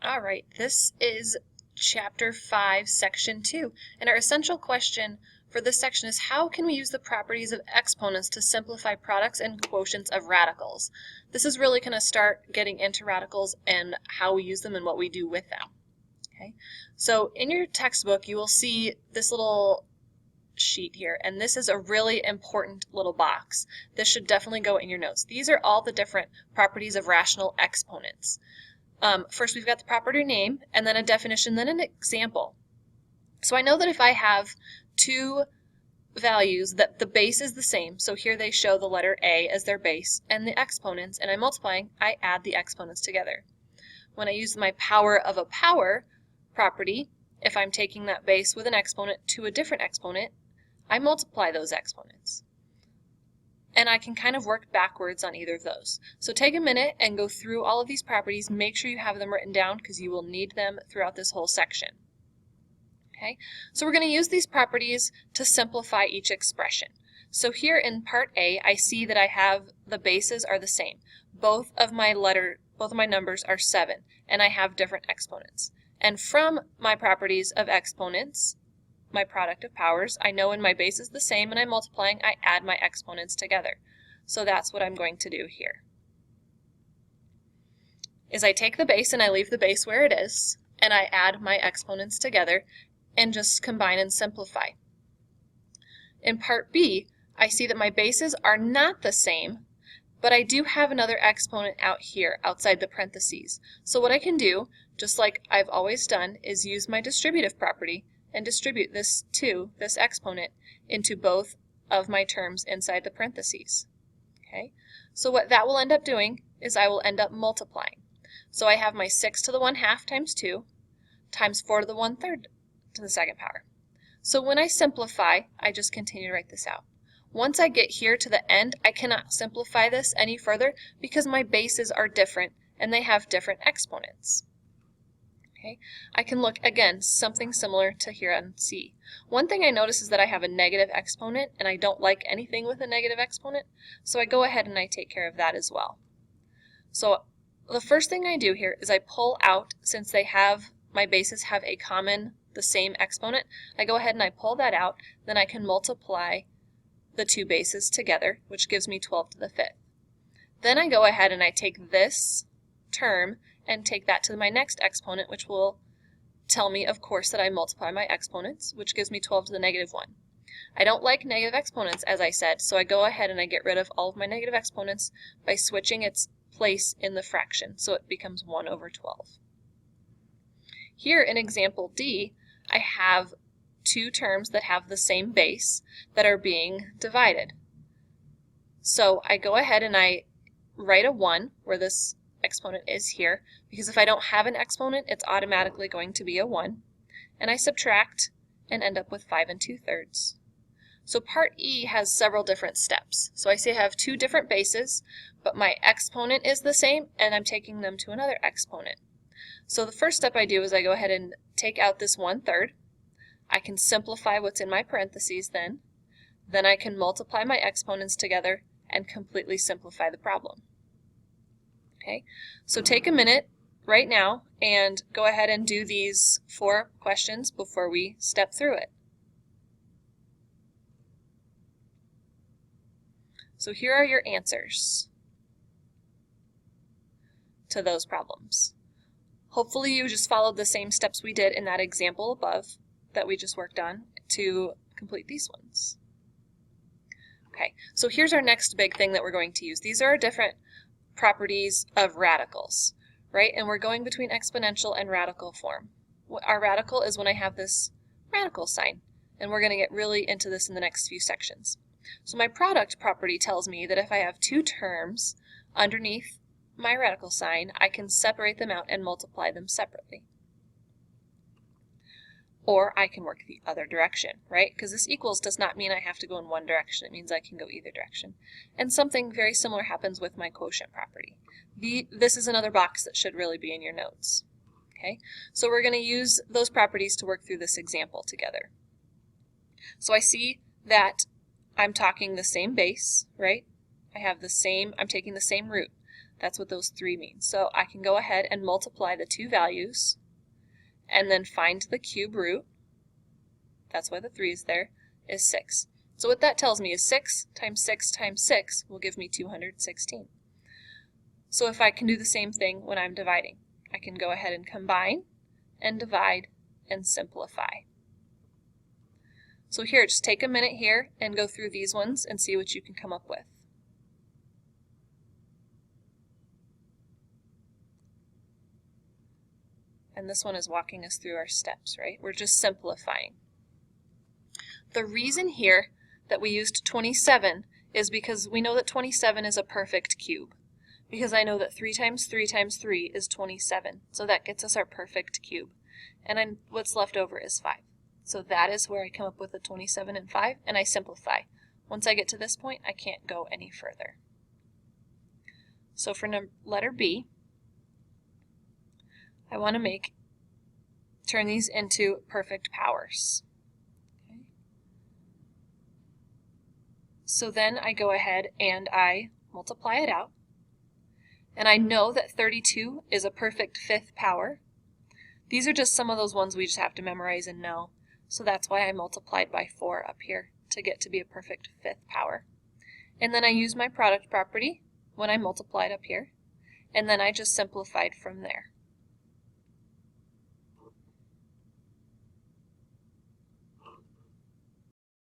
All right, this is Chapter 5, Section 2, and our essential question for this section is how can we use the properties of exponents to simplify products and quotients of radicals? This is really going to start getting into radicals and how we use them and what we do with them. Okay, so in your textbook you will see this little sheet here, and this is a really important little box. This should definitely go in your notes. These are all the different properties of rational exponents. First we've got the property name, and then a definition, then an example. So I know that if I have two values that the base is the same, so here they show the letter A as their base and the exponents, and I'm multiplying, I add the exponents together. When I use my power of a power property, if I'm taking that base with an exponent to a different exponent, I multiply those exponents. And I can kind of work backwards on either of those. So take a minute and go through all of these properties. Make sure you have them written down because you will need them throughout this whole section. Okay, so we're going to use these properties to simplify each expression. So here in part A, I see that I have the bases are the same. Both of my numbers are 7, and I have different exponents. And from my properties of exponents, my product of powers, I know when my base is the same and I'm multiplying, I add my exponents together. So that's what I'm going to do here. Is I take the base and I leave the base where it is, and I add my exponents together and just combine and simplify. In part B, I see that my bases are not the same, but I do have another exponent out here outside the parentheses. So what I can do, just like I've always done, is use my distributive property and distribute this exponent into both of my terms inside the parentheses. Okay, so what that will end up doing is I will end up multiplying. So I have my 6 to the 1/2 times 2 times 4 to the 1/3 to the second power. So when I simplify, I just continue to write this out. Once I get here to the end, I cannot simplify this any further because my bases are different and they have different exponents. Okay, I can look again, something similar to here on C. One thing I notice is that I have a negative exponent, and I don't like anything with a negative exponent, so I go ahead and I take care of that as well. So the first thing I do here is I pull out, since my bases have the same exponent, I go ahead and I pull that out, then I can multiply the two bases together, which gives me 12 to the 5th. Then I go ahead and I take this term and take that to my next exponent, which will tell me, of course, that I multiply my exponents, which gives me 12 to the -1. I don't like negative exponents, as I said, so I go ahead and I get rid of all of my negative exponents by switching its place in the fraction, so it becomes 1/12. Here in example D, I have two terms that have the same base that are being divided. So I go ahead and I write a 1 where this exponent is here, because if I don't have an exponent, it's automatically going to be a 1, and I subtract and end up with 5 2/3. So part E has several different steps. So I say I have two different bases, but my exponent is the same, and I'm taking them to another exponent. So the first step I do is I go ahead and take out this 1/3. I can simplify what's in my parentheses then I can multiply my exponents together and completely simplify the problem. Okay, so take a minute right now and go ahead and do these 4 questions before we step through it. So here are your answers to those problems. Hopefully you just followed the same steps we did in that example above that we just worked on to complete these ones. Okay, so here's our next big thing that we're going to use. These are different properties of radicals, right? And we're going between exponential and radical form. Our radical is when I have this radical sign, and we're going to get really into this in the next few sections. So my product property tells me that if I have two terms underneath my radical sign, I can separate them out and multiply them separately. Or I can work the other direction, right? Because this equals does not mean I have to go in one direction. It means I can go either direction. And something very similar happens with my quotient property. This is another box that should really be in your notes. Okay, so we're going to use those properties to work through this example together. So I see that I'm talking the same base, right? I'm taking the same root. That's what those 3 mean. So I can go ahead and multiply the two values and then find the cube root. That's why the 3 is there, is 6. So what that tells me is 6 times 6 times 6 will give me 216. So if I can do the same thing when I'm dividing, I can go ahead and combine and divide and simplify. So here, just take a minute here and go through these ones and see what you can come up with. And this one is walking us through our steps, right? We're just simplifying. The reason here that we used 27 is because we know that 27 is a perfect cube. Because I know that 3 times 3 times 3 is 27. So that gets us our perfect cube. And what's left over is 5. So that is where I come up with the 27 and 5, and I simplify. Once I get to this point, I can't go any further. So for letter B, I want to turn these into perfect powers. Okay. So then I go ahead and I multiply it out. And I know that 32 is a perfect 5th power. These are just some of those ones we just have to memorize and know. So that's why I multiplied by 4 up here to get to be a perfect 5th power. And then I use my product property when I multiplied up here. And then I just simplified from there.